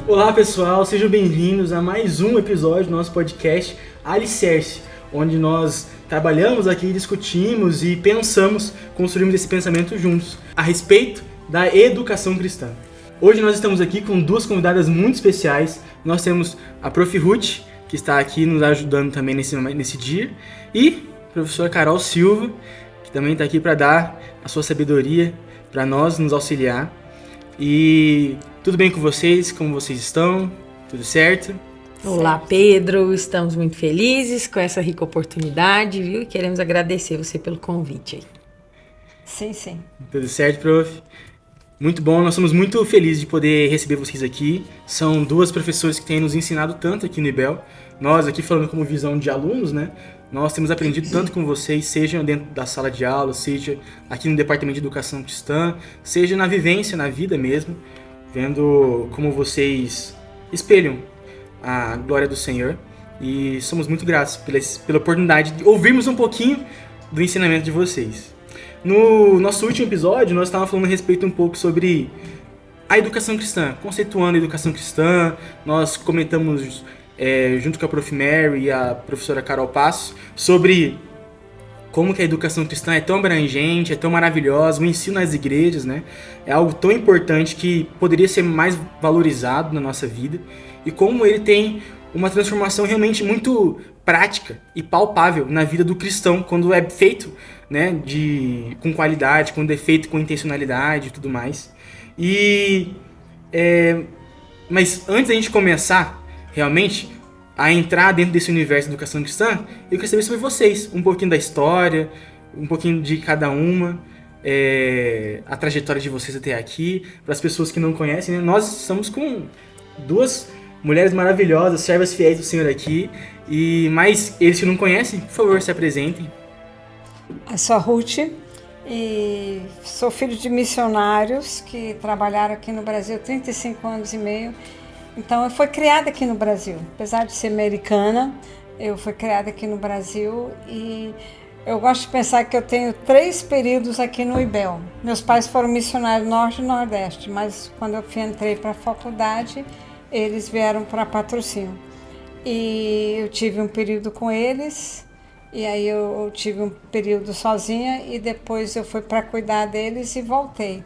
Olá pessoal, sejam bem-vindos a mais um episódio do nosso podcast Alicerce, onde nós trabalhamos aqui, discutimos e pensamos, construímos esse pensamento juntos a respeito da educação cristã. Hoje nós estamos aqui com duas convidadas muito especiais. Nós temos a Prof. Ruth, que está aqui nos ajudando também nesse dia, e a professora Carol Silva, que também está aqui para dar a sua sabedoria para nós, nos auxiliar. E tudo bem com vocês? Como vocês estão? Tudo certo? Olá, Pedro. Estamos muito felizes com essa rica oportunidade, viu? E queremos agradecer você pelo convite aí. Sim. Tudo certo, prof? Muito bom, nós somos muito felizes de poder receber vocês aqui. São duas professoras que têm nos ensinado tanto aqui no IBEL. Nós aqui falando como visão de alunos, né? Nós temos aprendido tanto com vocês, seja dentro da sala de aula, seja aqui no Departamento de Educação Cristã, seja na vivência, na vida mesmo, vendo como vocês espelham a glória do Senhor. E somos muito gratos pela oportunidade de ouvirmos um pouquinho do ensinamento de vocês. No nosso último episódio, nós estávamos falando a respeito um pouco sobre a educação cristã, conceituando a educação cristã. Nós comentamos junto com a Prof. Mary e a professora Carol Passos sobre como que a educação cristã é tão abrangente, é tão maravilhosa, o ensino nas igrejas, né? É algo tão importante que poderia ser mais valorizado na nossa vida, e como ele tem uma transformação realmente muito prática e palpável na vida do cristão quando é feito, né, com qualidade, quando é feito com intencionalidade e tudo mais. Mas antes da gente começar realmente a entrar dentro desse universo de educação cristã, eu queria saber sobre vocês, um pouquinho da história, um pouquinho de cada uma, a trajetória de vocês até aqui, para as pessoas que não conhecem, né? Nós estamos com duas mulheres maravilhosas, servas fiéis do Senhor aqui, mas eles que não conhecem, por favor, se apresentem. Eu sou a Ruth e sou filho de missionários que trabalharam aqui no Brasil 35 anos e meio. Então, eu fui criada aqui no Brasil. Apesar de ser americana, eu fui criada aqui no Brasil e eu gosto de pensar que eu tenho 3 períodos aqui no IBEL. Meus pais foram missionários Norte e Nordeste, mas quando eu entrei para a faculdade, eles vieram para Patrocínio. E eu tive um período com eles, e aí eu tive um período sozinha, e depois eu fui para cuidar deles e voltei.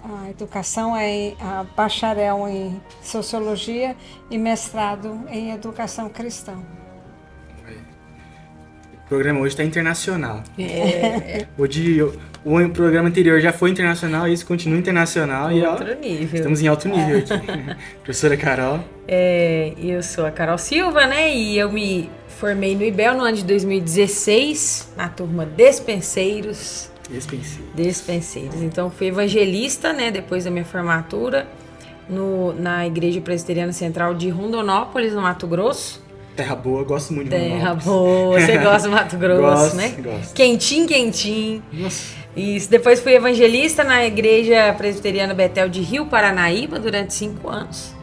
A educação é bacharel em Sociologia e mestrado em Educação Cristã. O programa hoje está internacional. O programa anterior já foi internacional, esse continua internacional. Outro nível. Estamos em alto nível aqui. Professora Carol. Eu sou a Carol Silva, né? E eu me formei no IBEL no ano de 2016, na turma Despenseiros. Então, fui evangelista, né, depois da minha formatura, na Igreja Presbiteriana Central de Rondonópolis, no Mato Grosso. Terra boa, gosto muito de Terra boa, você gosta do Mato Grosso, né? Gosto. Quentinho. Nossa. Isso, depois fui evangelista na Igreja Presbiteriana Betel de Rio Paranaíba durante 5 anos.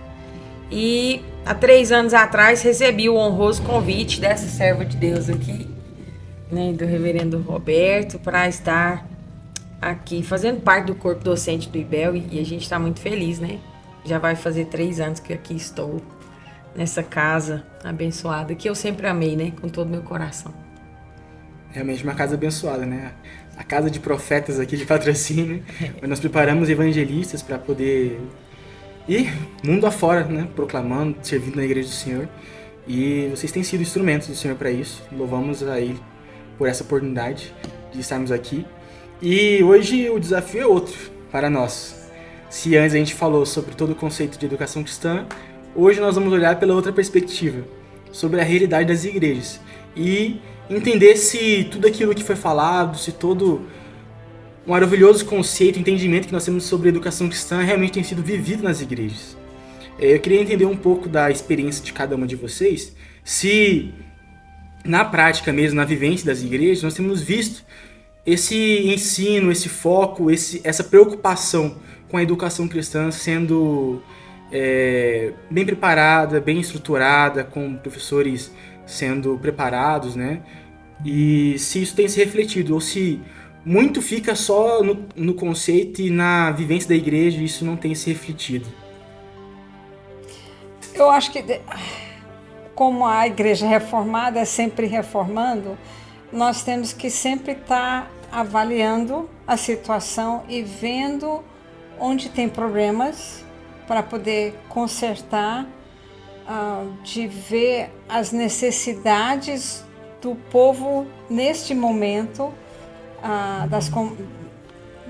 E há 3 anos atrás recebi o honroso convite dessa serva de Deus aqui, né, do reverendo Roberto, para estar aqui fazendo parte do corpo docente do IBEL, e a gente está muito feliz, né? Já vai fazer 3 anos que aqui estou, nessa casa abençoada, que eu sempre amei, né? Com todo o meu coração. Realmente uma casa abençoada, né? A casa de profetas aqui de Patrocínio, onde nós preparamos evangelistas para poder ir mundo afora, né? Proclamando, servindo na igreja do Senhor. E vocês têm sido instrumentos do Senhor para isso. Louvamos a Ele por essa oportunidade de estarmos aqui. E hoje o desafio é outro para nós. Se antes a gente falou sobre todo o conceito de educação cristã, hoje nós vamos olhar pela outra perspectiva, sobre a realidade das igrejas. E entender se tudo aquilo que foi falado, se todo um maravilhoso conceito, entendimento que nós temos sobre a educação cristã realmente tem sido vivido nas igrejas. Eu queria entender um pouco da experiência de cada uma de vocês, se na prática mesmo, na vivência das igrejas, nós temos visto esse ensino, esse foco, essa preocupação com a educação cristã sendo bem preparada, bem estruturada, com professores sendo preparados, né? E se isso tem se refletido, ou se muito fica só no conceito e na vivência da igreja e isso não tem se refletido. Eu acho que, como a igreja reformada é sempre reformando, nós temos que sempre estar avaliando a situação e vendo onde tem problemas para poder consertar, de ver as necessidades do povo neste momento,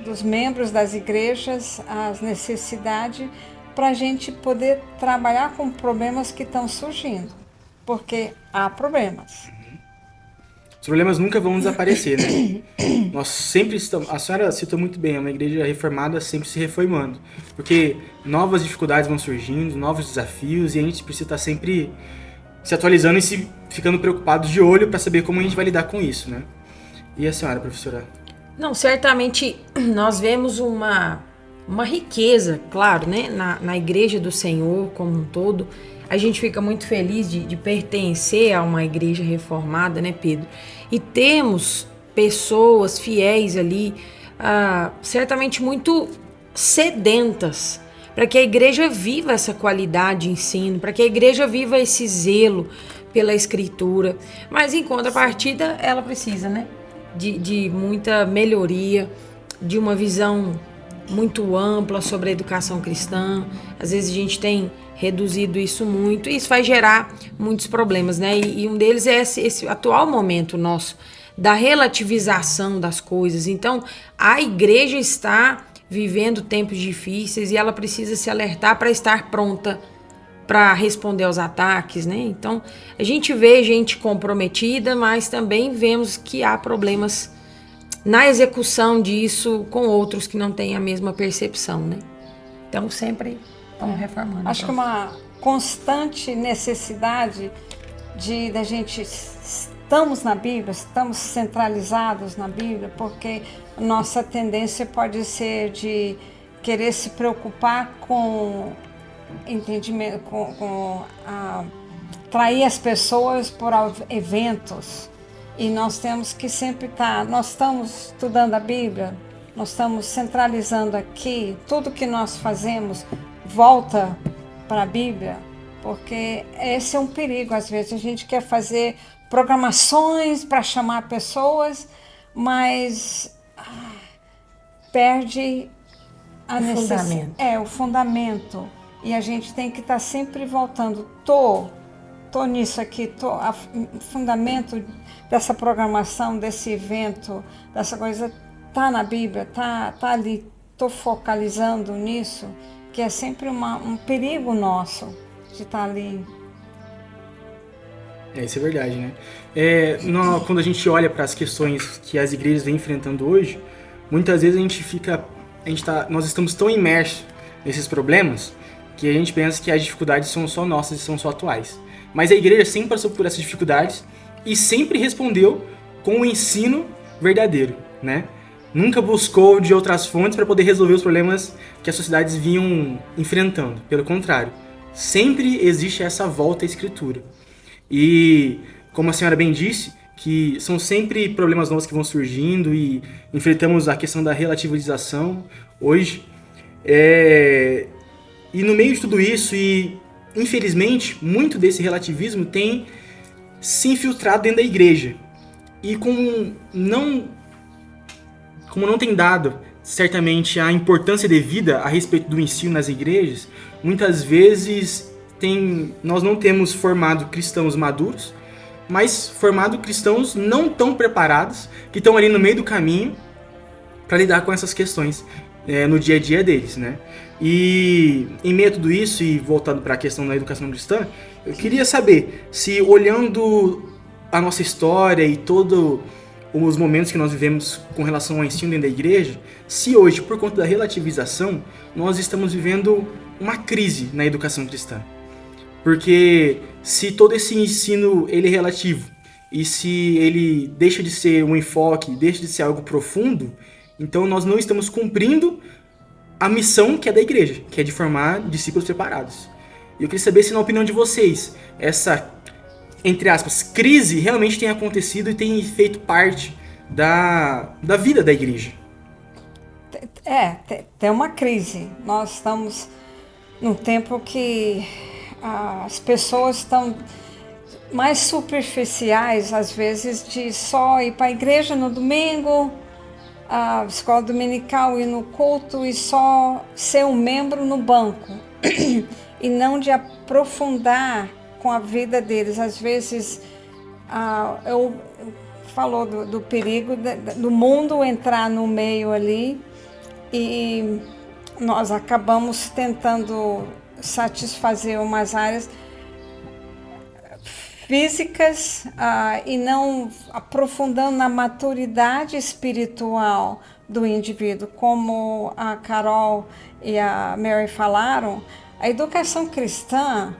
dos membros das igrejas, as necessidades, para a gente poder trabalhar com problemas que estão surgindo, porque há problemas. Os problemas nunca vão desaparecer, né? Nós sempre estamos... A senhora citou muito bem, é uma igreja reformada sempre se reformando. Porque novas dificuldades vão surgindo, novos desafios, e a gente precisa estar sempre se atualizando e ficando preocupados de olho para saber como a gente vai lidar com isso, né? E a senhora, professora? Não, certamente nós vemos uma riqueza, claro, né? Na igreja do Senhor como um todo. A gente fica muito feliz de pertencer a uma igreja reformada, né, Pedro? E temos pessoas fiéis ali, certamente muito sedentas, para que a igreja viva essa qualidade de ensino, para que a igreja viva esse zelo pela Escritura. Mas, em contrapartida, ela precisa, né, de muita melhoria, de uma visão muito ampla sobre a educação cristã. Às vezes a gente tem reduzido isso muito e isso vai gerar muitos problemas, né? E um deles é esse atual momento nosso da relativização das coisas. Então, a igreja está vivendo tempos difíceis e ela precisa se alertar para estar pronta para responder aos ataques, né? Então, a gente vê gente comprometida, mas também vemos que há problemas na execução disso com outros que não têm a mesma percepção, né? Então, sempre estamos reformando. Acho que uma constante necessidade da gente... Estamos na Bíblia, estamos centralizados na Bíblia, porque nossa tendência pode ser de querer se preocupar com entendimento, atrair as pessoas por eventos. E nós temos que sempre estar... Nós estamos estudando a Bíblia, nós estamos centralizando aqui, tudo que nós fazemos volta para a Bíblia, porque esse é um perigo. Às vezes a gente quer fazer programações para chamar pessoas, mas perde o fundamento. E a gente tem que estar sempre voltando. Tô nisso aqui, o fundamento dessa programação, desse evento, dessa coisa, tá na Bíblia, tá ali, tô focalizando nisso, que é sempre um perigo nosso de estar ali. Isso é verdade, né? Quando a gente olha para as questões que as igrejas vêm enfrentando hoje, muitas vezes nós estamos tão imersos nesses problemas que a gente pensa que as dificuldades são só nossas e são só atuais. Mas a igreja sempre passou por essas dificuldades e sempre respondeu com o ensino verdadeiro, né? Nunca buscou de outras fontes para poder resolver os problemas que as sociedades vinham enfrentando. Pelo contrário, sempre existe essa volta à Escritura. E, como a senhora bem disse, que são sempre problemas novos que vão surgindo e enfrentamos a questão da relativização hoje. E no meio de tudo isso, e infelizmente, muito desse relativismo tem se infiltrado dentro da igreja. E como não tem dado, certamente, a importância devida a respeito do ensino nas igrejas, muitas vezes nós não temos formado cristãos maduros, mas formado cristãos não tão preparados, que estão ali no meio do caminho para lidar com essas questões no dia a dia deles, né? E em meio a tudo isso, e voltando para a questão da educação cristã, eu queria saber se, olhando a nossa história e todos os momentos que nós vivemos com relação ao ensino dentro da igreja, se hoje, por conta da relativização, nós estamos vivendo uma crise na educação cristã. Porque se todo esse ensino ele é relativo, e se ele deixa de ser um enfoque, deixa de ser algo profundo, então nós não estamos cumprindo a missão que é da igreja, que é de formar discípulos preparados. E eu queria saber se, na opinião de vocês, essa, entre aspas, crise realmente tem acontecido e tem feito parte da vida da igreja. Tem uma crise. Nós estamos num tempo que as pessoas estão mais superficiais, às vezes, de só ir para a igreja no domingo, a escola dominical, ir no culto e só ser um membro no banco. E não de aprofundar com a vida deles. Às vezes, eu falou do perigo do mundo entrar no meio ali e nós acabamos tentando satisfazer umas áreas físicas e não aprofundando na maturidade espiritual do indivíduo. Como a Carol e a Mary falaram, a educação cristã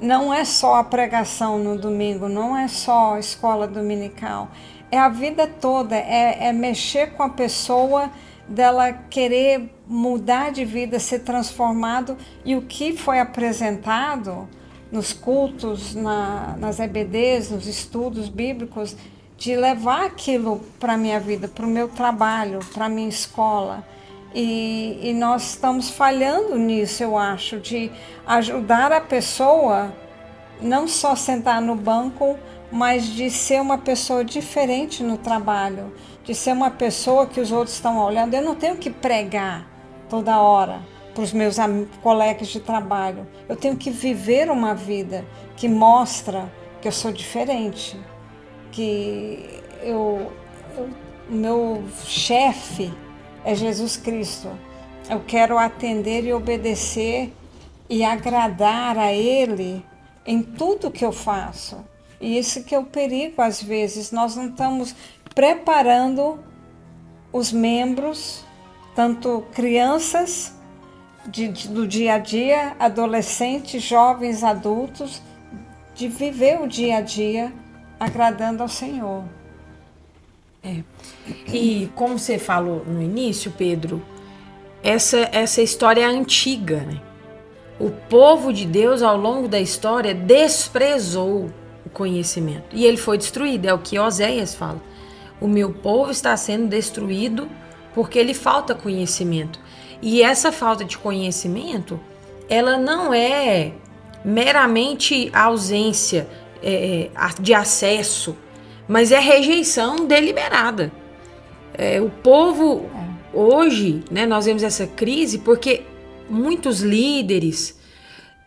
não é só a pregação no domingo, não é só a escola dominical, é a vida toda, é mexer com a pessoa, dela querer mudar de vida, ser transformado, e o que foi apresentado nos cultos, nas EBDs, nos estudos bíblicos, de levar aquilo para a minha vida, para o meu trabalho, para a minha escola. E nós estamos falhando nisso, eu acho, de ajudar a pessoa, não só sentar no banco, mas de ser uma pessoa diferente no trabalho, de ser uma pessoa que os outros estão olhando. Eu não tenho que pregar toda hora para os meus colegas de trabalho. Eu tenho que viver uma vida que mostra que eu sou diferente, que o meu chefe é Jesus Cristo. Eu quero atender e obedecer e agradar a Ele em tudo que eu faço. E isso que é o perigo, às vezes. Nós não estamos preparando os membros, tanto crianças do dia a dia, adolescentes, jovens, adultos, de viver o dia a dia agradando ao Senhor. E como você falou no início, Pedro, essa história é antiga, né? O povo de Deus, ao longo da história, desprezou o conhecimento. E ele foi destruído, é o que Oséias fala. O meu povo está sendo destruído porque lhe falta conhecimento. E essa falta de conhecimento, ela não é meramente ausência de acesso, mas é rejeição deliberada. O povo, hoje, né, nós vemos essa crise porque muitos líderes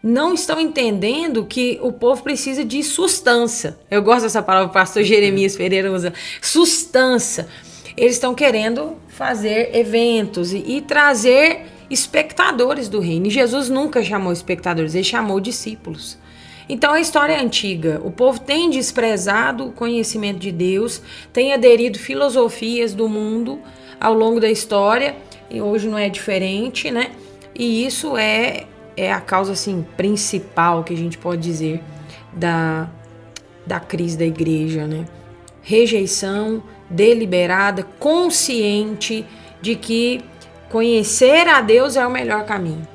não estão entendendo que o povo precisa de sustância. Eu gosto dessa palavra, o pastor Jeremias Pereira usa. Sustância. Eles estão querendo fazer eventos e trazer espectadores do reino. E Jesus nunca chamou espectadores, ele chamou discípulos. Então a história é antiga. O povo tem desprezado o conhecimento de Deus, tem aderido filosofias do mundo ao longo da história, e hoje não é diferente, né? E isso é a causa assim, principal que a gente pode dizer da crise da igreja, né? Rejeição deliberada, consciente de que conhecer a Deus é o melhor caminho,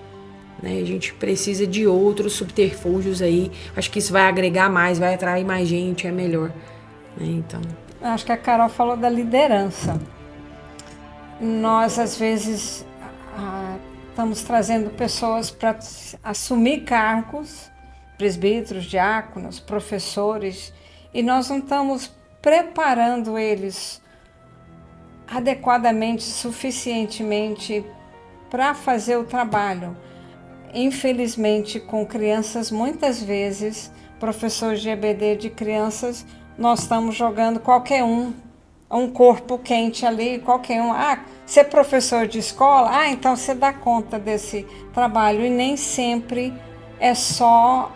né? A gente precisa de outros subterfúgios aí. Acho que isso vai agregar mais, vai atrair mais gente, é melhor, né? Então, acho que a Carol falou da liderança. Nós, às vezes, estamos trazendo pessoas para assumir cargos, presbíteros, diáconos, professores, e nós não estamos preparando eles adequadamente, suficientemente para fazer o trabalho. Infelizmente, com crianças, muitas vezes, professores de EBD de crianças, nós estamos jogando qualquer um corpo quente ali, qualquer um. Ser professor de escola, então você dá conta desse trabalho. E nem sempre é só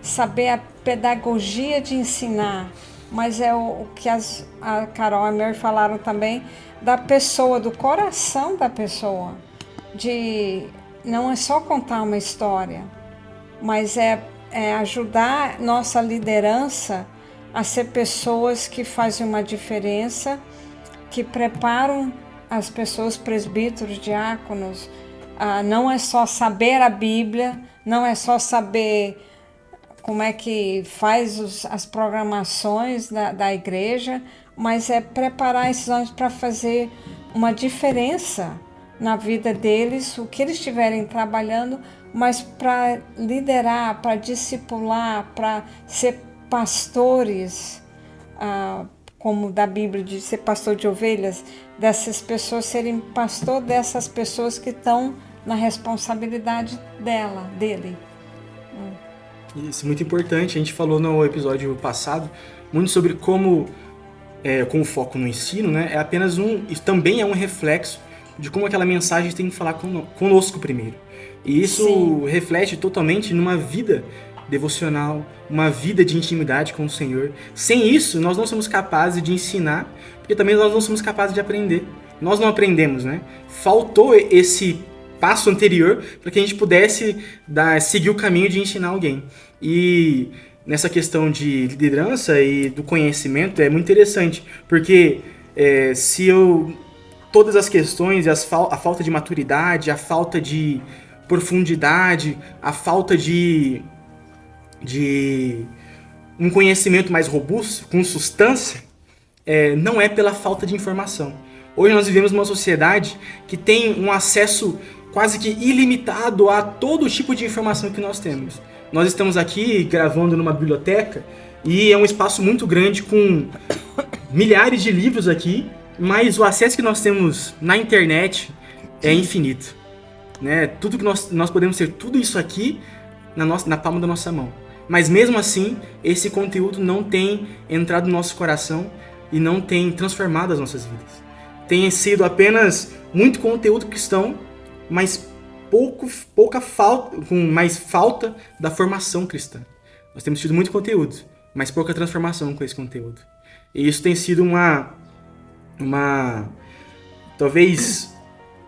saber a pedagogia de ensinar, mas é o que a Carol e a Mary falaram também, da pessoa, do coração da pessoa. Não é só contar uma história, mas é ajudar nossa liderança a ser pessoas que fazem uma diferença, que preparam as pessoas, presbíteros, diáconos. Não é só saber a Bíblia, não é só saber como é que faz as programações da igreja, mas é preparar esses homens para fazer uma diferença na vida deles, o que eles estiverem trabalhando, mas para liderar, para discipular, para ser pastores, como da Bíblia diz, ser pastor de ovelhas, dessas pessoas serem pastor dessas pessoas que estão na responsabilidade dele. Isso é muito importante. A gente falou no episódio passado muito sobre como, com o foco no ensino, né, é apenas isso também é um reflexo de como aquela mensagem tem que falar conosco primeiro. E isso Sim. reflete totalmente numa vida devocional, uma vida de intimidade com o Senhor. Sem isso, nós não somos capazes de ensinar, porque também nós não somos capazes de aprender. Nós não aprendemos, né? Faltou esse passo anterior para que a gente pudesse seguir o caminho de ensinar alguém. E nessa questão de liderança e do conhecimento é muito interessante, porque todas as questões, a falta de maturidade, a falta de profundidade, a falta de um conhecimento mais robusto, com substância, não é pela falta de informação. Hoje nós vivemos numa sociedade que tem um acesso quase que ilimitado a todo tipo de informação que nós temos. Nós estamos aqui gravando numa biblioteca e é um espaço muito grande com milhares de livros aqui, mas o acesso que nós temos na internet é infinito. Né? Tudo que nós podemos ter, tudo isso aqui na palma da nossa mão. Mas mesmo assim, esse conteúdo não tem entrado no nosso coração e não tem transformado as nossas vidas. Tem sido apenas muito conteúdo cristão, mas com mais falta da formação cristã. Nós temos tido muito conteúdo, mas pouca transformação com esse conteúdo. E isso tem sido talvez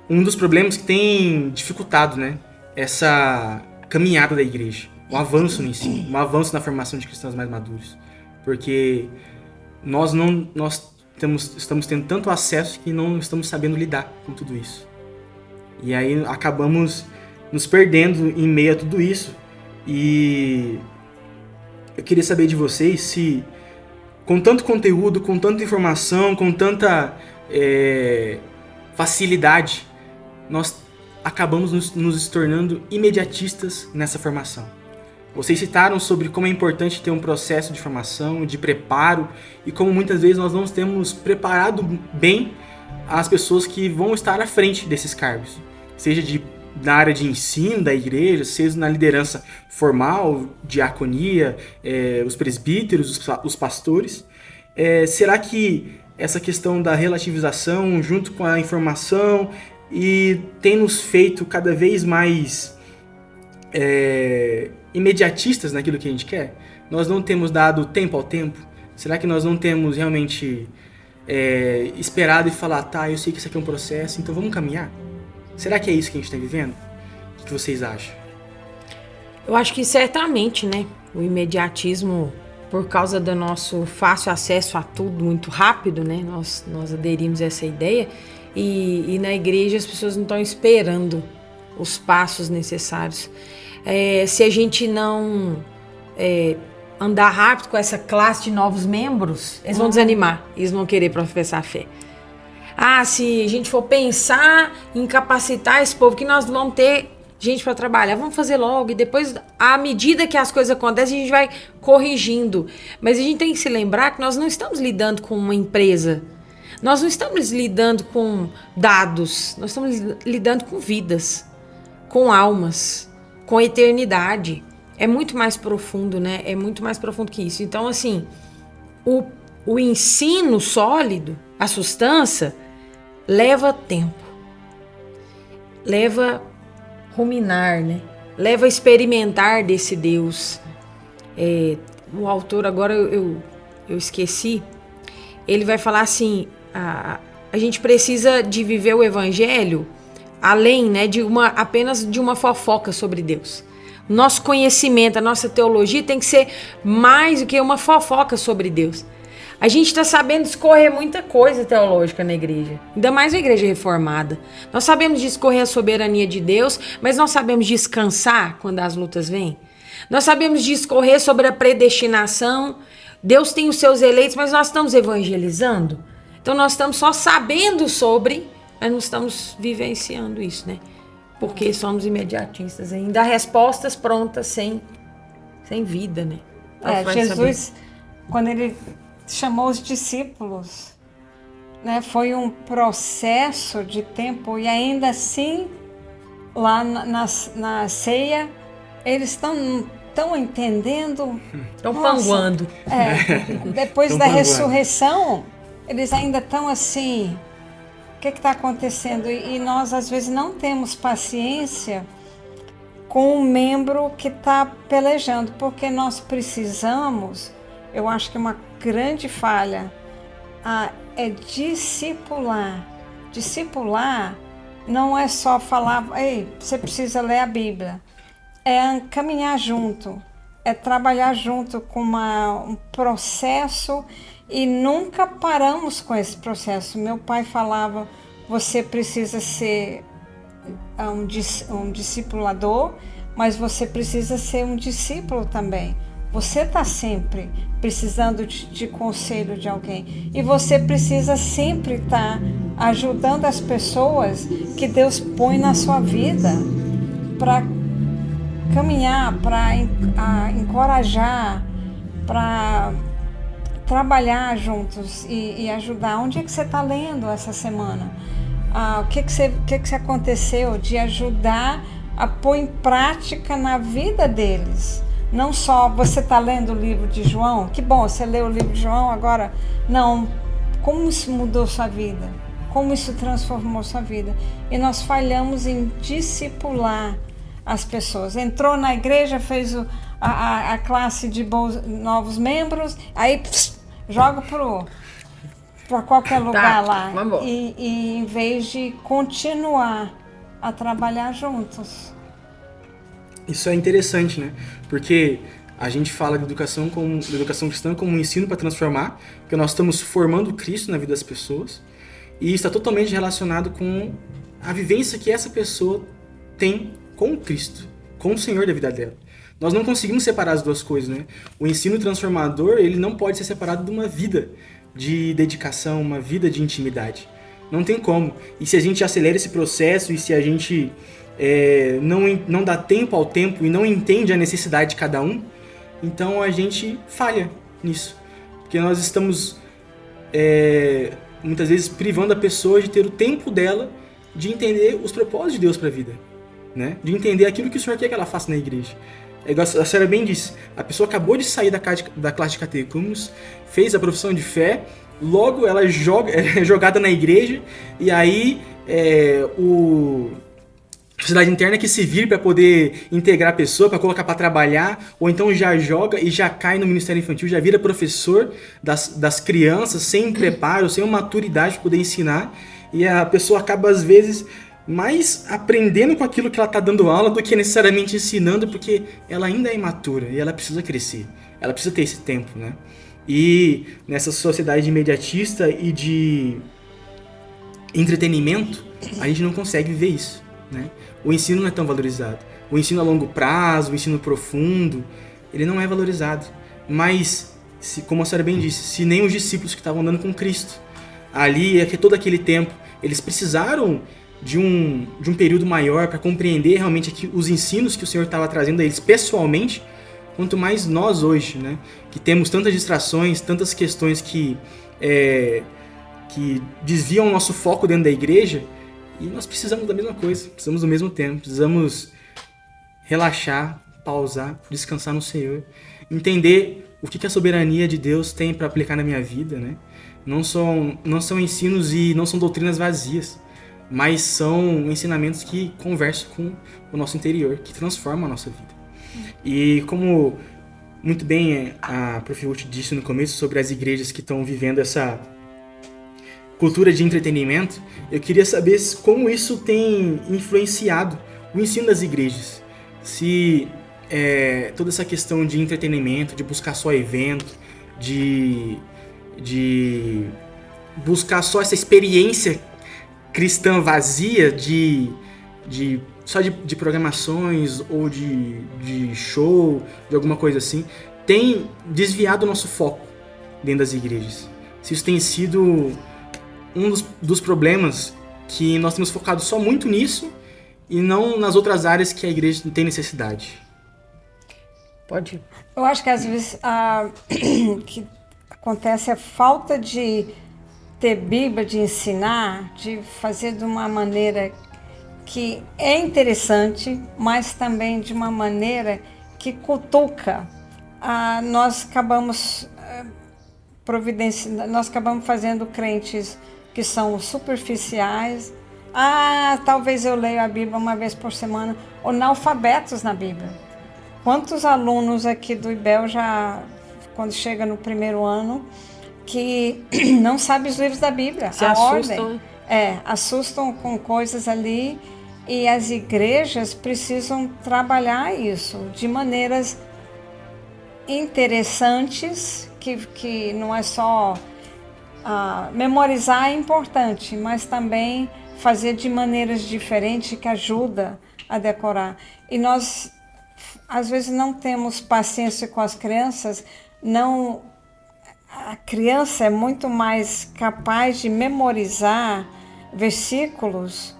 um dos problemas que tem dificultado, né, essa caminhada da igreja, o avanço no ensino, um avanço na formação de cristãos mais maduros, porque nós estamos tendo tanto acesso que não estamos sabendo lidar com tudo isso. E aí acabamos nos perdendo em meio a tudo isso. E eu queria saber de vocês se, com tanto conteúdo, com tanta informação, com tanta facilidade, nós acabamos nos tornando imediatistas nessa formação. Vocês citaram sobre como é importante ter um processo de formação, de preparo, e como muitas vezes nós não temos preparado bem as pessoas que vão estar à frente desses cargos, seja na área de ensino da igreja, seja na liderança formal, diaconia, os presbíteros, os pastores. Será que essa questão da relativização junto com a informação tem nos feito cada vez mais imediatistas naquilo que a gente quer? Nós não temos dado tempo ao tempo? Será que nós não temos realmente esperado e falar, tá, eu sei que isso aqui é um processo, então vamos caminhar? Será que é isso que a gente está vivendo? O que vocês acham? Eu acho que certamente, né? O imediatismo, por causa do nosso fácil acesso a tudo muito rápido, né? Nós aderimos a essa ideia e na igreja as pessoas não estão esperando os passos necessários. Se a gente não andar rápido com essa classe de novos membros, eles vão desanimar, eles vão querer professar a fé. Se a gente for pensar em capacitar esse povo, que nós vamos ter gente para trabalhar, vamos fazer logo, e depois, à medida que as coisas acontecem, a gente vai corrigindo. Mas a gente tem que se lembrar que nós não estamos lidando com uma empresa, nós não estamos lidando com dados, nós estamos lidando com vidas, com almas, com eternidade. É muito mais profundo, né? É muito mais profundo que isso. Então, assim, o ensino sólido, a substância, leva tempo, leva ruminar, né? Leva a experimentar desse Deus. O autor, agora eu esqueci, ele vai falar assim, a gente precisa de viver o evangelho além, né, apenas de uma fofoca sobre Deus. Nosso conhecimento, a nossa teologia tem que ser mais do que uma fofoca sobre Deus. A gente está sabendo discorrer muita coisa teológica na igreja, ainda mais na igreja reformada. Nós sabemos discorrer a soberania de Deus, mas nós sabemos descansar quando as lutas vêm. Nós sabemos discorrer sobre a predestinação. Deus tem os seus eleitos, mas nós estamos evangelizando. Então nós estamos só sabendo sobre, Nós não estamos vivenciando isso, né? Porque somos imediatistas ainda. Dá respostas prontas sem vida, né? Jesus, quando ele chamou os discípulos, né, foi um processo de tempo e ainda assim, lá na ceia, eles estão entendendo. Estão panguando. Depois da ressurreição, eles ainda estão assim, o que está acontecendo? E nós, às vezes, não temos paciência com um membro que está pelejando, porque nós precisamos, eu acho que uma grande falha é discipular. Discipular não é só falar, ei, você precisa ler a Bíblia, é caminhar junto, é trabalhar junto com um processo e nunca paramos com esse processo. Meu pai falava, você precisa ser um discipulador, mas você precisa ser um discípulo também. Você está sempre precisando de conselho de alguém e você precisa sempre estar ajudando as pessoas que Deus põe na sua vida para caminhar, para encorajar, para trabalhar juntos e ajudar. Onde é que você está lendo essa semana? O que aconteceu de ajudar a pôr em prática na vida deles? Não só você está lendo o livro de João, que bom, você leu o livro de João, agora não. Como isso mudou sua vida? Como isso transformou sua vida? E nós falhamos em discipular as pessoas. Entrou na igreja, fez a classe de novos membros, aí joga para qualquer lugar lá. E em vez de continuar a trabalhar juntos. Isso é interessante, né? Porque a gente fala de educação cristã como um ensino para transformar, porque nós estamos formando Cristo na vida das pessoas, e está totalmente relacionado com a vivência que essa pessoa tem com Cristo, com o Senhor da vida dela. Nós não conseguimos separar as duas coisas, né? O ensino transformador, ele não pode ser separado de uma vida de dedicação, uma vida de intimidade. Não tem como. E se a gente acelera esse processo e se a gente não dá tempo ao tempo e não entende a necessidade de cada um, então a gente falha nisso. Porque nós estamos muitas vezes privando a pessoa de ter o tempo dela de entender os propósitos de Deus para a vida, né? De entender aquilo que o Senhor quer que ela faça na igreja. É igual a senhora bem disse, a pessoa acabou de sair da classe de catecúmenos, fez a profissão de fé, logo ela é jogada na igreja, e aí a sociedade interna que se vire para poder integrar a pessoa, para colocar para trabalhar, ou então já joga e já cai no ministério infantil, já vira professor das crianças, sem preparo, sem uma maturidade para poder ensinar, e a pessoa acaba às vezes mais aprendendo com aquilo que ela está dando aula do que necessariamente ensinando, porque ela ainda é imatura e ela precisa crescer, ela precisa ter esse tempo, né? E nessa sociedade imediatista e de entretenimento, a gente não consegue ver isso, né? O ensino não é tão valorizado. O ensino a longo prazo, o ensino profundo, ele não é valorizado. Mas, como a senhora bem disse, se nem os discípulos que estavam andando com Cristo, ali, todo aquele tempo, eles precisaram de um período maior para compreender realmente os ensinos que o Senhor estava trazendo a eles pessoalmente, quanto mais nós hoje, né? Que temos tantas distrações, tantas questões que desviam o nosso foco dentro da igreja, e nós precisamos da mesma coisa, precisamos do mesmo tempo, precisamos relaxar, pausar, descansar no Senhor, entender o que a soberania de Deus tem para aplicar na minha vida, né? Não são ensinos e não são doutrinas vazias, mas são ensinamentos que conversam com o nosso interior, que transformam a nossa vida. E como muito bem a Prof. Ruth disse no começo sobre as igrejas que estão vivendo essa cultura de entretenimento, eu queria saber como isso tem influenciado o ensino das igrejas. Se toda essa questão de entretenimento, de buscar só evento, de buscar só essa experiência cristã vazia só de programações ou de show, de alguma coisa assim, tem desviado o nosso foco dentro das igrejas. Se isso tem sido um dos problemas que nós temos focado só muito nisso e não nas outras áreas que a igreja tem necessidade? Pode ir. Eu acho que às vezes que acontece a falta de ter Bíblia, de ensinar, de fazer de uma maneira que é interessante, mas também de uma maneira que cutuca. Nós acabamos nós acabamos fazendo crentes que são superficiais. Talvez eu leio a Bíblia uma vez por semana, ou analfabetos na Bíblia. Quantos alunos aqui do IBEL já, quando chega no primeiro ano, que não sabem os livros da Bíblia, Se a assustam. ordem. Assustam com coisas ali, e as igrejas precisam trabalhar isso de maneiras interessantes, que não é só memorizar é importante, mas também fazer de maneiras diferentes que ajuda a decorar. E nós, às vezes, não temos paciência com as crianças. A criança é muito mais capaz de memorizar versículos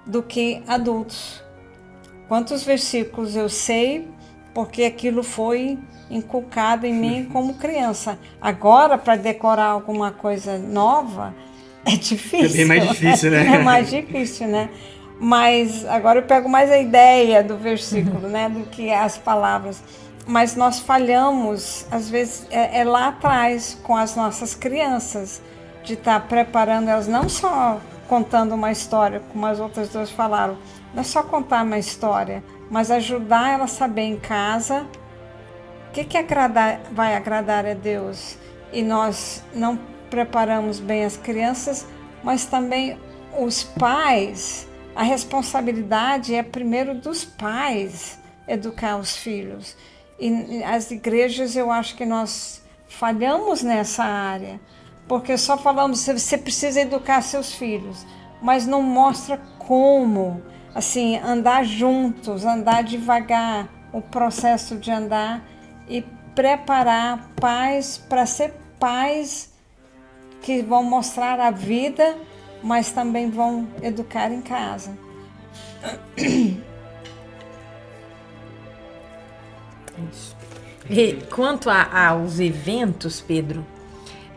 do que adultos. Quantos versículos eu sei porque aquilo foi inculcado em mim como criança. Agora, para decorar alguma coisa nova, é difícil. É bem mais difícil, né? É mais difícil, né? Mas agora eu pego mais a ideia do versículo, né, do que as palavras. Mas nós falhamos, às vezes, lá atrás, com as nossas crianças, de estar preparando elas, não só contando uma história, como as outras duas falaram, não é só contar uma história, mas ajudar ela a saber em casa o que vai agradar a Deus. E nós não preparamos bem as crianças, mas também os pais. A responsabilidade é primeiro dos pais educar os filhos. E as igrejas, eu acho que nós falhamos nessa área, porque só falamos que você precisa educar seus filhos, mas não mostra como, assim, andar juntos, andar devagar, o processo de andar e preparar pais para ser pais que vão mostrar a vida, mas também vão educar em casa. Isso. E quanto aos eventos, Pedro,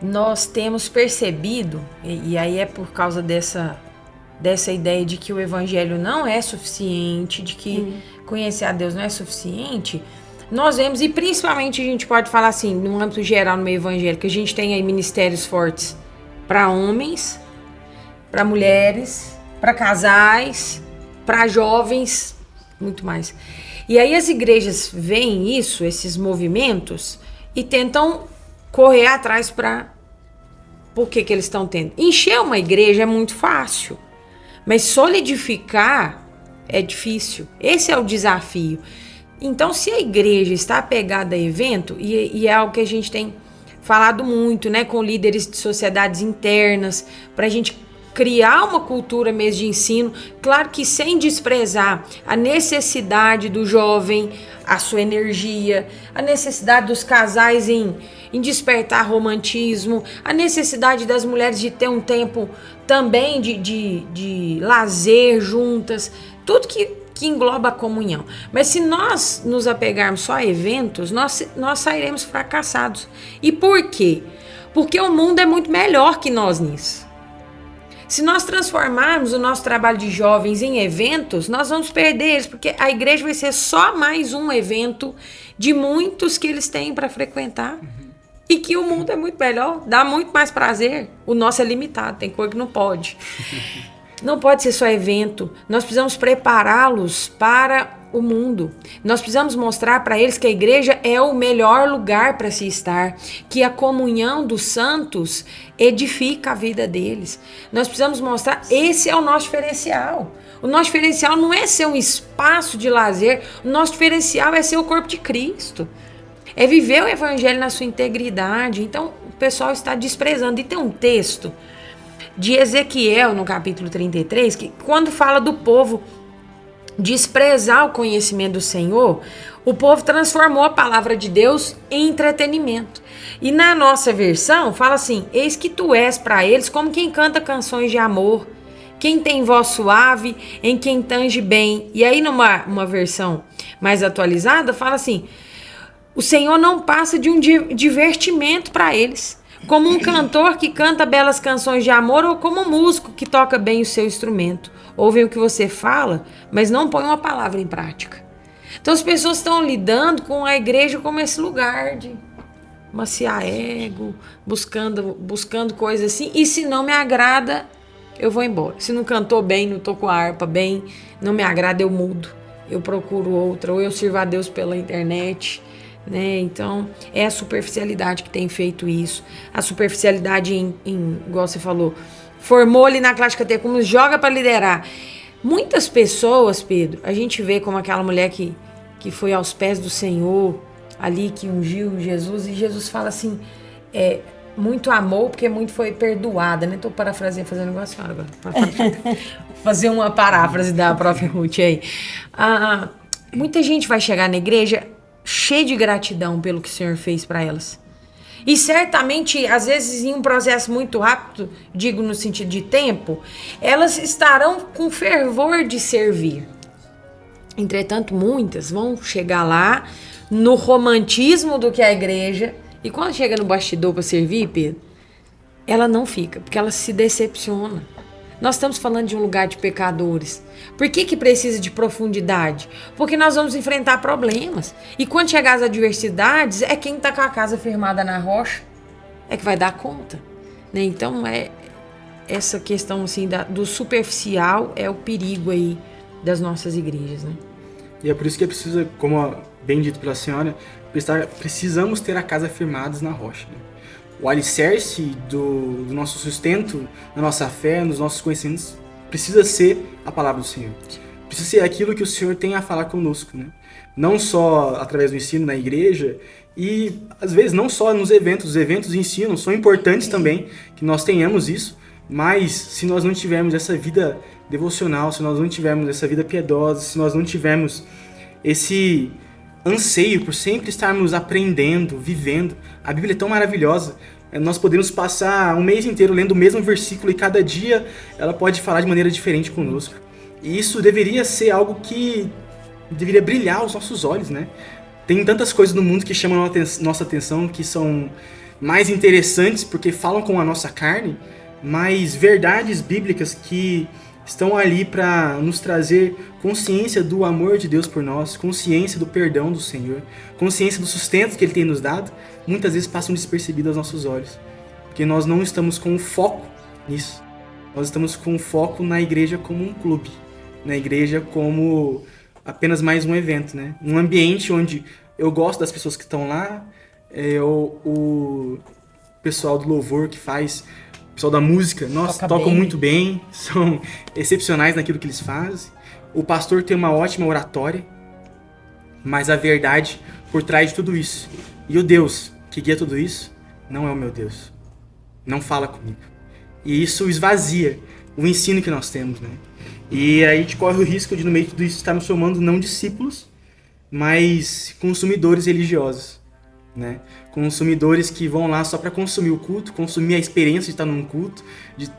nós temos percebido, e aí é por causa dessa ideia de que o evangelho não é suficiente, de que conhecer a Deus não é suficiente, nós vemos, e principalmente a gente pode falar assim, no âmbito geral, no meio evangélico, a gente tem aí ministérios fortes para homens, para mulheres, para casais, para jovens, muito mais. E aí as igrejas veem isso, esses movimentos, e tentam correr atrás para... Por que eles estão tendo? Encher uma igreja é muito fácil, mas solidificar é difícil. Esse é o desafio. Então, se a igreja está apegada a evento, e é algo que a gente tem falado muito, né, com líderes de sociedades internas, para a gente criar uma cultura mesmo de ensino, claro que sem desprezar a necessidade do jovem, a sua energia, a necessidade dos casais em despertar romantismo, a necessidade das mulheres de ter um tempo também de lazer juntas, tudo que engloba a comunhão. Mas se nós nos apegarmos só a eventos, nós sairemos fracassados. E por quê? Porque o mundo é muito melhor que nós nisso. Se nós transformarmos o nosso trabalho de jovens em eventos, nós vamos perder eles, porque a igreja vai ser só mais um evento de muitos que eles têm para frequentar. E que o mundo é muito melhor, dá muito mais prazer. O nosso é limitado, tem coisa que não pode. Não pode ser só evento. Nós precisamos prepará-los para o mundo. Nós precisamos mostrar para eles que a igreja é o melhor lugar para se estar, que a comunhão dos santos edifica a vida deles. Nós precisamos mostrar, esse é o nosso diferencial. O nosso diferencial não é ser um espaço de lazer, o nosso diferencial é ser o corpo de Cristo. É viver o evangelho na sua integridade. Então, o pessoal está desprezando. E tem um texto de Ezequiel, no capítulo 33, que quando fala do povo desprezar o conhecimento do Senhor, o povo transformou a palavra de Deus em entretenimento. E na nossa versão, fala assim, eis que tu és para eles como quem canta canções de amor Quem tem voz suave, em quem tange bem. E aí, numa versão mais atualizada, fala assim: o Senhor não passa de um divertimento para eles. Como um cantor que canta belas canções de amor, ou como um músico que toca bem o seu instrumento. Ouvem o que você fala, mas não põem uma palavra em prática. Então as pessoas estão lidando com a igreja como esse lugar de maciar ego, buscando coisas assim. E se não me agrada, eu vou embora. Se não cantou bem, não tocou a harpa bem, não me agrada, eu mudo. Eu procuro outra, ou eu sirvo a Deus pela internet, né? Então, é a superficialidade que tem feito isso. A superficialidade igual você falou, formou ali na classe catecúmena, joga para liderar. Muitas pessoas, Pedro, a gente vê como aquela mulher que foi aos pés do Senhor, ali que ungiu Jesus, e Jesus fala assim, muito amor, porque muito foi perdoada, né? Tô parafraseando, fazendo igual a senhora agora. Fazer uma paráfrase da própria Ruth aí. Muita gente vai chegar na igreja cheia de gratidão pelo que o Senhor fez para elas. E certamente, às vezes, em um processo muito rápido, digo no sentido de tempo, elas estarão com fervor de servir. Entretanto, muitas vão chegar lá no romantismo do que é a igreja, e quando chega no bastidor para servir, Pedro, ela não fica, porque ela se decepciona. Nós estamos falando de um lugar de pecadores. Por que precisa de profundidade? Porque nós vamos enfrentar problemas. E quando chegar as adversidades, é quem está com a casa firmada na rocha é que vai dar conta, né? Então, essa questão assim, do superficial é o perigo aí das nossas igrejas, né? E é por isso que é preciso, como bem dito pela senhora, precisamos ter a casa firmadas na rocha, né? O alicerce do nosso sustento, da nossa fé, nos nossos conhecimentos, precisa ser a palavra do Senhor. Precisa ser aquilo que o Senhor tem a falar conosco, né? Não só através do ensino na igreja e, às vezes, não só nos eventos. Os eventos de ensino são importantes também, que nós tenhamos isso, mas se nós não tivermos essa vida devocional, se nós não tivermos essa vida piedosa, se nós não tivermos esse anseio por sempre estarmos aprendendo, vivendo. A Bíblia é tão maravilhosa. Nós podemos passar um mês inteiro lendo o mesmo versículo e cada dia ela pode falar de maneira diferente conosco. E isso deveria ser algo que deveria brilhar aos nossos olhos, né? Tem tantas coisas no mundo que chamam a nossa atenção, que são mais interessantes porque falam com a nossa carne, mas verdades bíblicas que estão ali para nos trazer consciência do amor de Deus por nós, consciência do perdão do Senhor, consciência do sustento que Ele tem nos dado, muitas vezes passam despercebidas aos nossos olhos, porque nós não estamos com foco nisso. Nós estamos com foco na igreja como um clube, na igreja como apenas mais um evento, né? Um ambiente onde eu gosto das pessoas que estão lá, o pessoal do louvor que faz, o pessoal da música, tocam muito bem, são excepcionais naquilo que eles fazem. O pastor tem uma ótima oratória, mas a verdade por trás de tudo isso. E o Deus que guia tudo isso não é o meu Deus. Não fala comigo. E isso esvazia o ensino que nós temos, né? E aí a gente corre o risco de, no meio de tudo isso, estarmos formando não discípulos, mas consumidores religiosos, né? Consumidores que vão lá só para consumir o culto, consumir a experiência de estar num culto,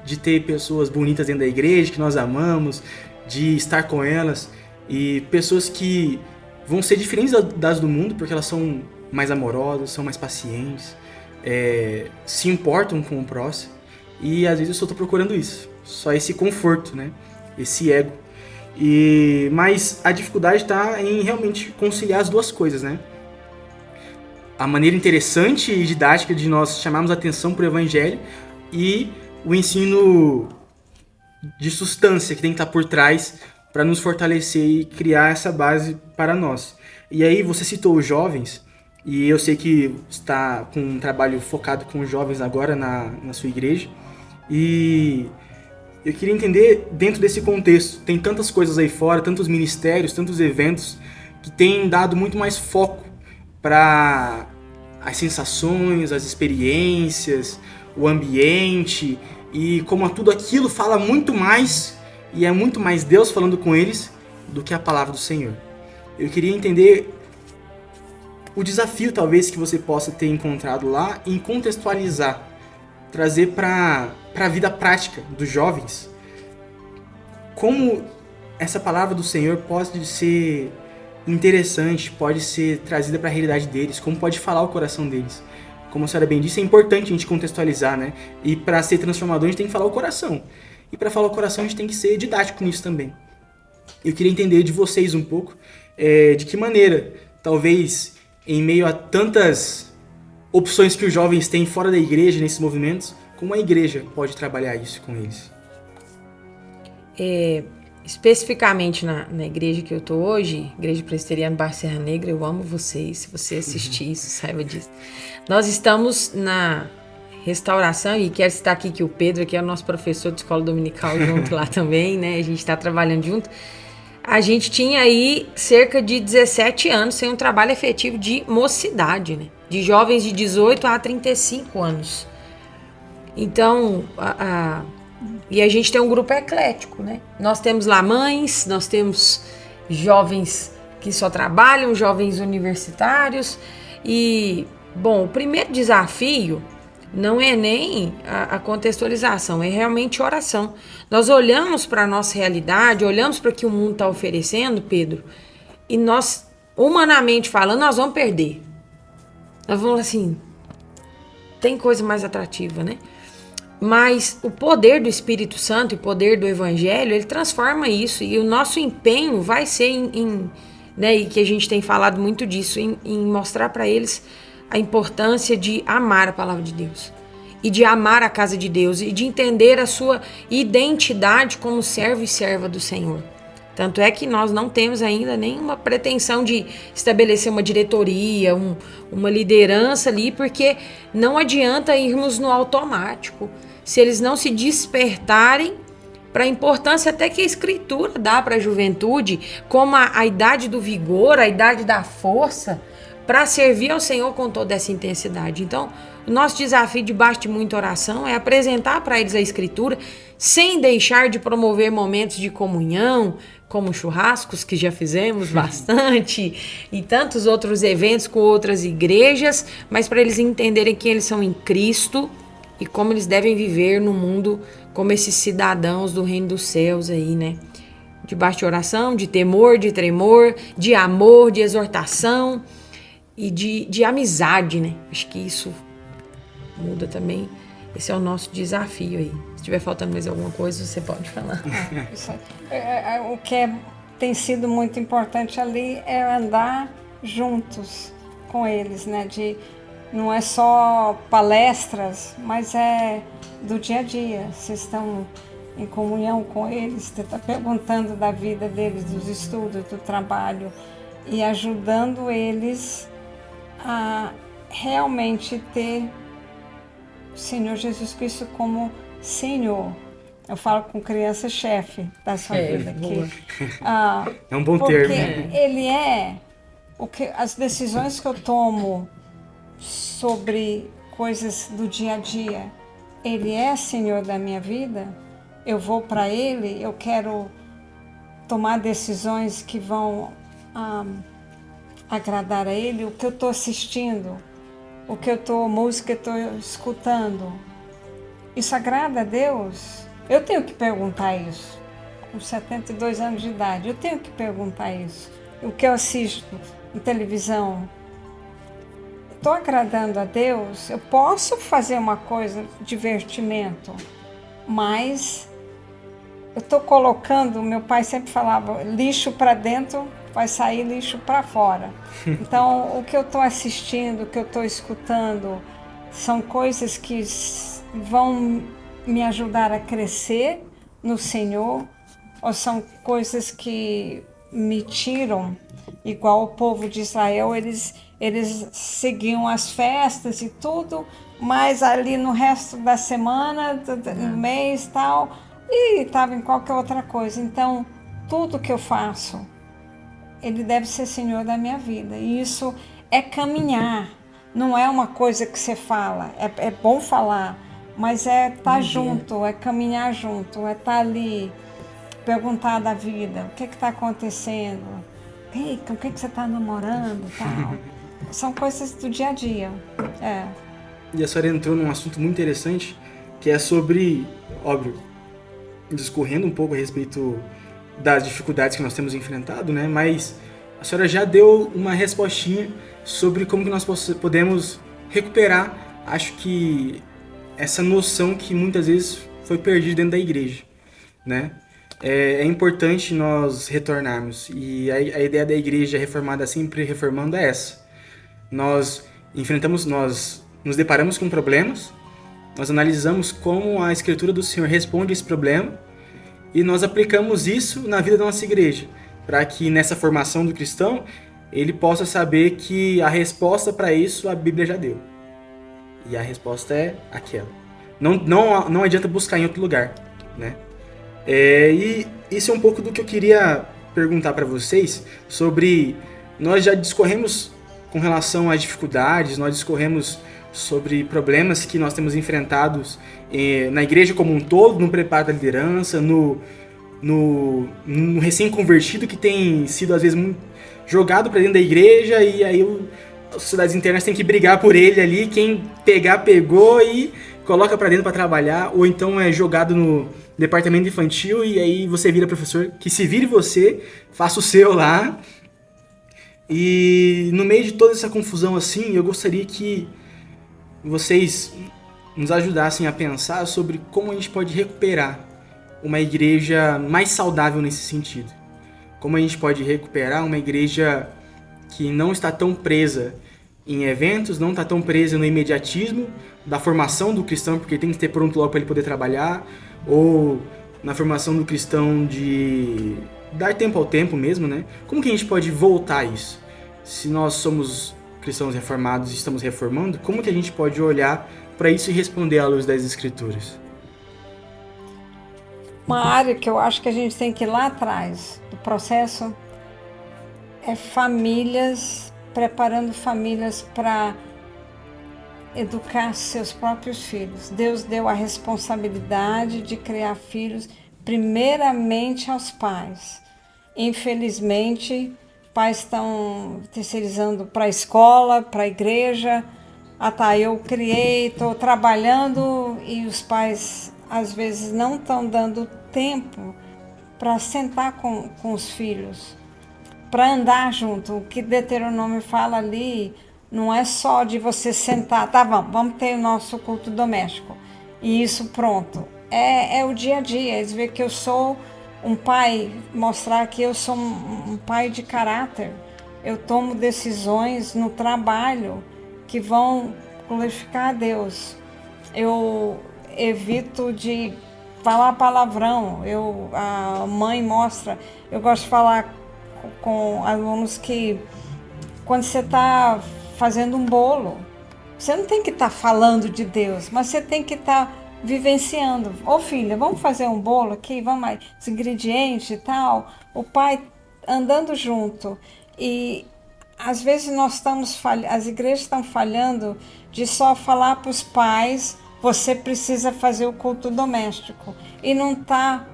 de ter pessoas bonitas dentro da igreja, que nós amamos, de estar com elas, e pessoas que vão ser diferentes das do mundo, porque elas são mais amorosas, são mais pacientes, se importam com o próximo, e às vezes eu só estou procurando isso, só esse conforto, né? Esse ego. Mas a dificuldade está em realmente conciliar as duas coisas, né? A maneira interessante e didática de nós chamarmos a atenção para o Evangelho e o ensino de substância que tem que estar por trás para nos fortalecer e criar essa base para nós. E aí você citou os jovens, e eu sei que está com um trabalho focado com os jovens agora na sua igreja, e eu queria entender, dentro desse contexto, tem tantas coisas aí fora, tantos ministérios, tantos eventos, que têm dado muito mais foco para as sensações, as experiências, o ambiente, e como tudo aquilo fala muito mais, e é muito mais Deus falando com eles, do que a palavra do Senhor. Eu queria entender o desafio, talvez, que você possa ter encontrado lá, em contextualizar, trazer para a vida prática dos jovens, como essa palavra do Senhor pode ser interessante, pode ser trazida para a realidade deles, como pode falar o coração deles. Como a senhora bem disse, é importante a gente contextualizar, né? E para ser transformador, a gente tem que falar o coração. E para falar o coração, a gente tem que ser didático nisso também. Eu queria entender de vocês um pouco, de que maneira, talvez, em meio a tantas opções que os jovens têm fora da igreja, nesses movimentos, como a igreja pode trabalhar isso com eles? Especificamente na igreja que eu tô hoje, Igreja Presbiteriana Bairro Serra Negra, eu amo vocês. Se você assistir isso, saiba disso. Nós estamos na restauração, e quero citar aqui que o Pedro, que é o nosso professor de escola dominical, junto lá também, né? A gente está trabalhando junto. A gente tinha aí cerca de 17 anos sem um trabalho efetivo de mocidade, né? De jovens de 18 a 35 anos. Então, e a gente tem um grupo eclético, né? Nós temos lá mães, nós temos jovens que só trabalham, jovens universitários. E, bom, o primeiro desafio não é nem a contextualização, é realmente oração. Nós olhamos para a nossa realidade, olhamos para o que o mundo está oferecendo, Pedro, e nós, humanamente falando, nós vamos perder. Nós vamos assim, tem coisa mais atrativa, né? Mas o poder do Espírito Santo e o poder do Evangelho, ele transforma isso. E o nosso empenho vai ser né, e que a gente tem falado muito disso, em mostrar para eles a importância de amar a palavra de Deus. E de amar a casa de Deus. E de entender a sua identidade como servo e serva do Senhor. Tanto é que nós não temos ainda nenhuma pretensão de estabelecer uma diretoria, uma liderança ali, porque não adianta irmos no automático. Se eles não se despertarem para a importância até que a Escritura dá para a juventude, como a idade do vigor, a idade da força, para servir ao Senhor com toda essa intensidade. Então, o nosso desafio, debaixo de muita oração, é apresentar para eles a Escritura, sem deixar de promover momentos de comunhão, como churrascos, que já fizemos bastante, e tantos outros eventos com outras igrejas, mas para eles entenderem que eles são em Cristo e como eles devem viver no mundo como esses cidadãos do reino dos céus aí, né? Debaixo de oração, de temor, de tremor, de amor, de exortação e de amizade, né? Acho que isso muda também. Esse é o nosso desafio aí. Se estiver faltando mais alguma coisa, você pode falar. O que tem sido muito importante ali é andar juntos com eles, né? Não é só palestras, mas é do dia a dia. Vocês estão em comunhão com eles, você está perguntando da vida deles, dos estudos, do trabalho, e ajudando eles a realmente ter o Senhor Jesus Cristo como Senhor. Eu falo com criança chefe da sua vida aqui. É um bom porque termo. Né? Ele é as decisões que eu tomo sobre coisas do dia a dia. Ele é Senhor da minha vida. Eu vou para Ele. Eu quero tomar decisões que vão agradar a Ele. O que eu estou assistindo, música que eu estou escutando, isso agrada a Deus? Eu tenho que perguntar isso. Com 72 anos de idade, eu tenho que perguntar isso. O que eu assisto em televisão, estou agradando a Deus? Eu posso fazer uma coisa, divertimento, mas eu estou colocando, meu pai sempre falava, lixo para dentro, vai sair lixo para fora. Então, o que eu estou assistindo, o que eu estou escutando, são coisas que vão me ajudar a crescer no Senhor, ou são coisas que me tiram, igual o povo de Israel, eles seguiam as festas e tudo, mas ali no resto da semana, do mês e tal, e estava em qualquer outra coisa. Então, tudo que eu faço, Ele deve ser Senhor da minha vida. E isso é caminhar, não é uma coisa que você fala, é bom falar, mas é estar junto, é caminhar junto, é estar ali, perguntar da vida, o que está acontecendo, com quem que você está namorando e tal. São coisas do dia a dia. E a senhora entrou num assunto muito interessante, que é sobre, óbvio, discorrendo um pouco a respeito das dificuldades que nós temos enfrentado, né? Mas a senhora já deu uma respostinha sobre como que nós podemos recuperar, acho que essa noção que muitas vezes foi perdida dentro da igreja, né? É importante nós retornarmos, e a ideia da igreja reformada, sempre reformando, é essa. Nós nos deparamos com problemas, nós analisamos como a Escritura do Senhor responde esse problema, e nós aplicamos isso na vida da nossa igreja, para que nessa formação do cristão, ele possa saber que a resposta para isso a Bíblia já deu. E a resposta é aquela. Não adianta buscar em outro lugar, né? E isso é um pouco do que eu queria perguntar para vocês sobre... Nós já discorremos com relação às dificuldades, nós discorremos sobre problemas que nós temos enfrentados na igreja como um todo, no preparo da liderança, no recém-convertido que tem sido às vezes jogado para dentro da igreja, e aí as sociedades internas têm que brigar por ele ali, quem pegar, pegou e coloca para dentro para trabalhar, ou então é jogado no departamento infantil e aí você vira professor, que se vire você, faça o seu lá. E no meio de toda essa confusão assim, eu gostaria que vocês nos ajudassem a pensar sobre como a gente pode recuperar uma igreja mais saudável nesse sentido. Como a gente pode recuperar uma igreja que não está tão presa em eventos, não está tão presa no imediatismo da formação do cristão, porque tem que ter pronto logo para ele poder trabalhar, ou na formação do cristão de dar tempo ao tempo mesmo, né? Como que a gente pode voltar a isso? Se nós somos cristãos reformados e estamos reformando, como que a gente pode olhar para isso e responder à luz das Escrituras? Uma área que eu acho que a gente tem que ir lá atrás do processo é famílias, preparando famílias para educar seus próprios filhos. Deus deu a responsabilidade de criar filhos primeiramente aos pais. Infelizmente, pais estão terceirizando para a escola, para a igreja. Ah tá, eu criei, estou trabalhando, e os pais às vezes não estão dando tempo para sentar com os filhos, para andar junto. O que Deuteronômio fala ali não é só de você sentar, tá, vamos ter o nosso culto doméstico, e isso pronto. É o dia a dia, eles veem que eu sou um pai, mostrar que eu sou um pai de caráter. Eu tomo decisões no trabalho que vão glorificar a Deus. Eu evito de falar palavrão. A mãe mostra, eu gosto de falar com alunos que quando você está fazendo um bolo, você não tem que estar falando de Deus, mas você tem que estar vivenciando. Ô filha, vamos fazer um bolo aqui, vamos aí, os ingredientes e tal. O pai andando junto. E às vezes nós estamos as igrejas estão falhando de só falar para os pais: você precisa fazer o culto doméstico, e não está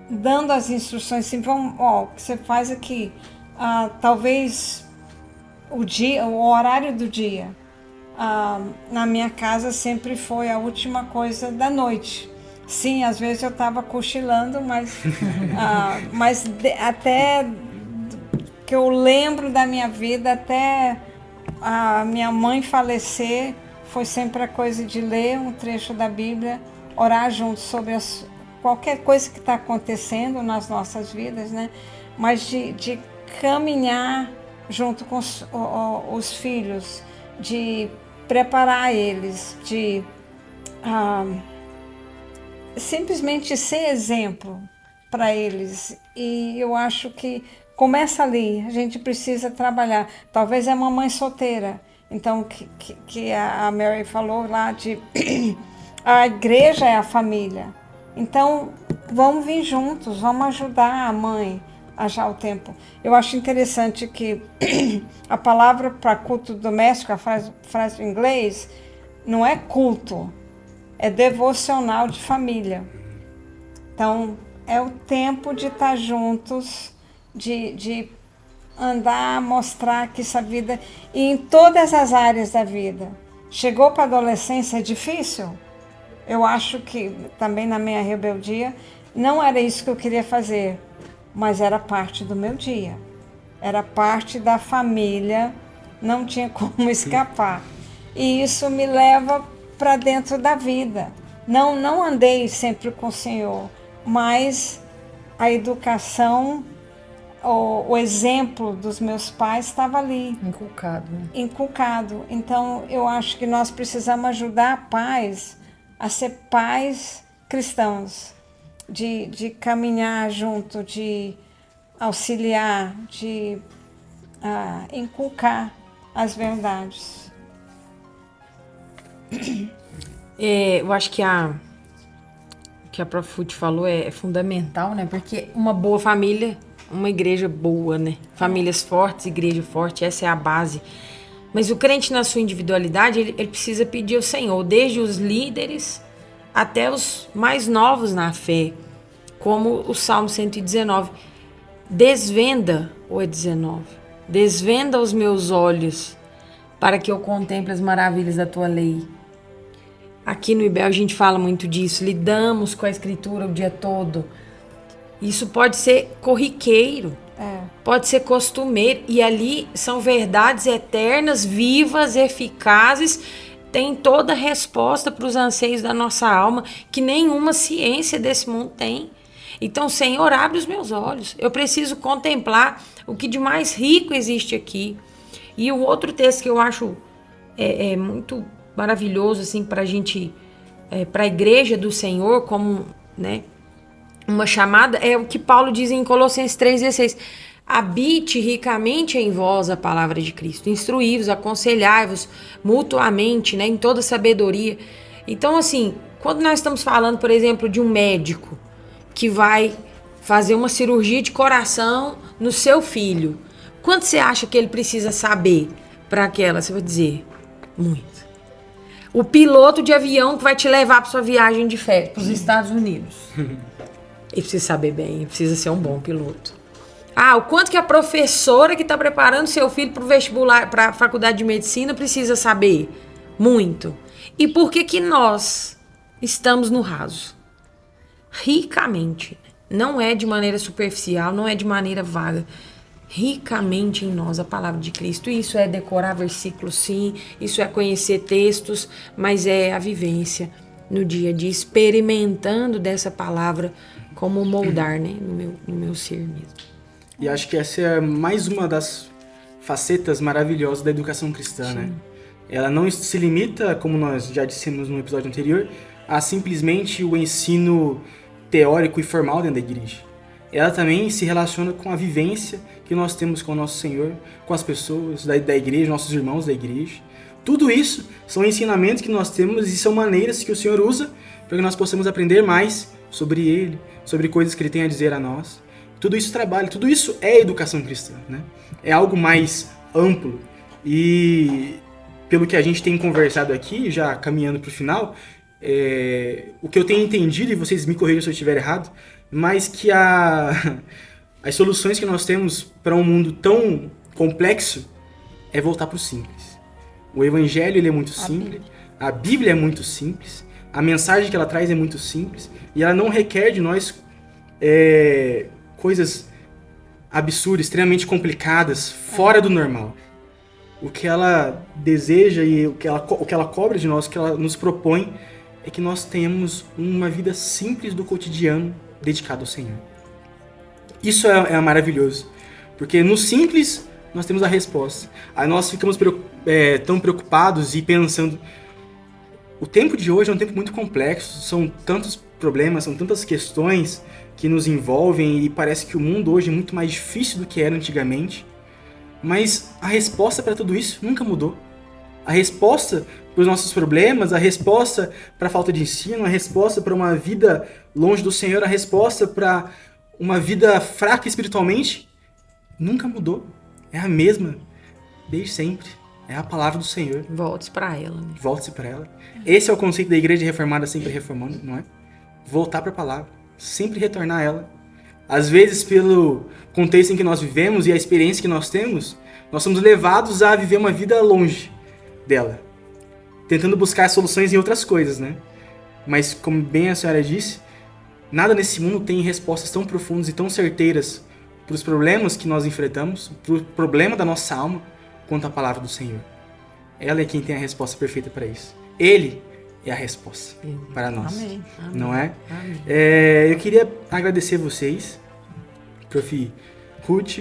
dando as instruções assim, o que você faz aqui, talvez o horário do dia. Na minha casa sempre foi a última coisa da noite. Sim, às vezes eu estava cochilando, mas até que eu lembro da minha vida, até a minha mãe falecer, foi sempre a coisa de ler um trecho da Bíblia, orar junto sobre qualquer coisa que está acontecendo nas nossas vidas, né? Mas de caminhar junto com os filhos, de preparar eles, de simplesmente ser exemplo para eles. E eu acho que começa ali, a gente precisa trabalhar. Talvez é uma mãe solteira, então que a Mary falou lá de a igreja é a família. Então vamos vir juntos, vamos ajudar a mãe a achar o tempo. Eu acho interessante que a palavra para culto doméstico, a frase em inglês, não é culto, é devocional de família. Então, é o tempo de estar juntos, de andar, mostrar que essa vida, e em todas as áreas da vida. Chegou para a adolescência, é difícil? Eu acho que, também na minha rebeldia, Não era isso que eu queria fazer, mas era parte do meu dia. Era parte da família, não tinha como escapar. E isso me leva para dentro da vida. Não andei sempre com o Senhor, mas a educação, o exemplo dos meus pais estava ali. Inculcado, né? Inculcado. Então, eu acho que nós precisamos ajudar pais a ser pais cristãos, de caminhar junto, de auxiliar, de inculcar as verdades. Eu acho que o que a Prof. Ruth falou é fundamental, né? Porque uma boa família, uma igreja boa, né? Famílias fortes, igreja forte, essa é a base. Mas o crente na sua individualidade, ele precisa pedir ao Senhor, desde os líderes até os mais novos na fé, como o Salmo 119. Desvenda, ou é 19? Desvenda os meus olhos para que eu contemple as maravilhas da tua lei. Aqui no IBEL a gente fala muito disso, lidamos com a escritura o dia todo. Isso pode ser corriqueiro, pode ser costumeiro, e ali são verdades eternas, vivas, eficazes, tem toda a resposta para os anseios da nossa alma, que nenhuma ciência desse mundo tem. Então, Senhor, abre os meus olhos, eu preciso contemplar o que de mais rico existe aqui. E o outro texto que eu acho muito maravilhoso assim, para a gente, para a igreja do Senhor, como, né, uma chamada, é o que Paulo diz em Colossenses 3,16: habite ricamente em vós a palavra de Cristo, instruí-vos, aconselhai-vos mutuamente, né, em toda sabedoria. Então, assim, quando nós estamos falando, por exemplo, de um médico que vai fazer uma cirurgia de coração no seu filho, quanto você acha que ele precisa saber para aquela? Você vai dizer, muito. O piloto de avião que vai te levar para sua viagem de férias para os Estados Unidos, ele precisa saber bem, ele precisa ser um bom piloto. O quanto que a professora que está preparando seu filho para o vestibular, para a faculdade de medicina, precisa saber? Muito. E por que nós estamos no raso? Ricamente. Não é de maneira superficial, não é de maneira vaga. Ricamente em nós a palavra de Cristo. Isso é decorar versículos, sim. Isso é conhecer textos, mas é a vivência no dia a dia, experimentando dessa palavra como moldar, né, no meu ser mesmo. E acho que essa é mais uma das facetas maravilhosas da educação cristã, sim, né? Ela não se limita, como nós já dissemos no episódio anterior, a simplesmente o ensino teórico e formal dentro da igreja. Ela também se relaciona com a vivência que nós temos com o nosso Senhor, com as pessoas da igreja, nossos irmãos da igreja. Tudo isso são ensinamentos que nós temos e são maneiras que o Senhor usa para que nós possamos aprender mais sobre Ele, sobre coisas que Ele tem a dizer a nós. Tudo isso trabalha, tudo isso é educação cristã, né? É algo mais amplo. E pelo que a gente tem conversado aqui, já caminhando para o final, o que eu tenho entendido, e vocês me corrijam se eu estiver errado, mas que as soluções que nós temos para um mundo tão complexo é voltar para o simples. O Evangelho ele é muito simples, a Bíblia é muito simples, a mensagem que ela traz é muito simples, e ela não requer de nós coisas absurdas, extremamente complicadas, fora do normal. O que ela deseja e o que ela cobra de nós, o que ela nos propõe, é que nós tenhamos uma vida simples do cotidiano dedicado ao Senhor. Isso é maravilhoso, porque no simples nós temos a resposta. Aí nós ficamos tão preocupados e pensando, o tempo de hoje é um tempo muito complexo, são tantos problemas, são tantas questões que nos envolvem e parece que o mundo hoje é muito mais difícil do que era antigamente, mas a resposta para tudo isso nunca mudou. A resposta para os nossos problemas, a resposta para a falta de ensino, a resposta para uma vida longe do Senhor, a resposta para uma vida fraca espiritualmente, nunca mudou. É a mesma, desde sempre. É a palavra do Senhor. Volte-se para ela. Né? Volte-se para ela. Esse é o conceito da igreja reformada, sempre reformando, não é? Voltar para a palavra, sempre retornar a ela. Às vezes, pelo contexto em que nós vivemos e a experiência que nós temos, nós somos levados a viver uma vida longe dela, tentando buscar soluções em outras coisas, né? Mas, como bem a senhora disse, nada nesse mundo tem respostas tão profundas e tão certeiras para os problemas que nós enfrentamos, para o problema da nossa alma, quanto a palavra do Senhor. Ela é quem tem a resposta perfeita para isso. Ele é a resposta para nós. Amém. Não é? Amém. Eu queria agradecer vocês, Prof. Ruth,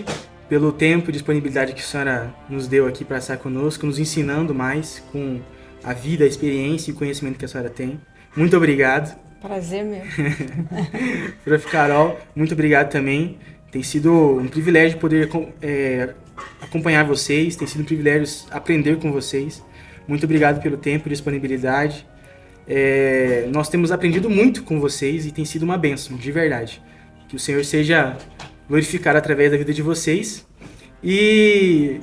pelo tempo e disponibilidade que a senhora nos deu aqui para estar conosco, nos ensinando mais com a vida, a experiência e o conhecimento que a senhora tem. Muito obrigado. Prazer meu. Prof. Carol, muito obrigado também. Tem sido um privilégio poder acompanhar vocês, tem sido um privilégio aprender com vocês. Muito obrigado pelo tempo e disponibilidade. Nós temos aprendido muito com vocês e tem sido uma bênção, de verdade. Que o Senhor seja glorificado através da vida de vocês e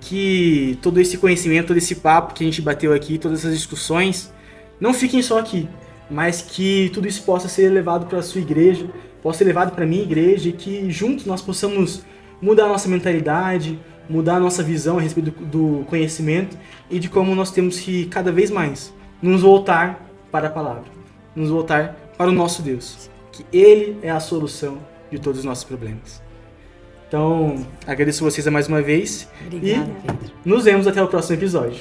que todo esse conhecimento, todo esse papo que a gente bateu aqui, todas essas discussões, não fiquem só aqui, mas que tudo isso possa ser levado para a sua igreja, possa ser levado para a minha igreja e que juntos nós possamos mudar a nossa mentalidade, mudar a nossa visão a respeito do conhecimento e de como nós temos que cada vez mais nos voltar para a palavra, nos voltar para o nosso Deus, que Ele é a solução de todos os nossos problemas. Então, agradeço vocês mais uma vez. Obrigada, e Pedro. nos vemos até o próximo episódio.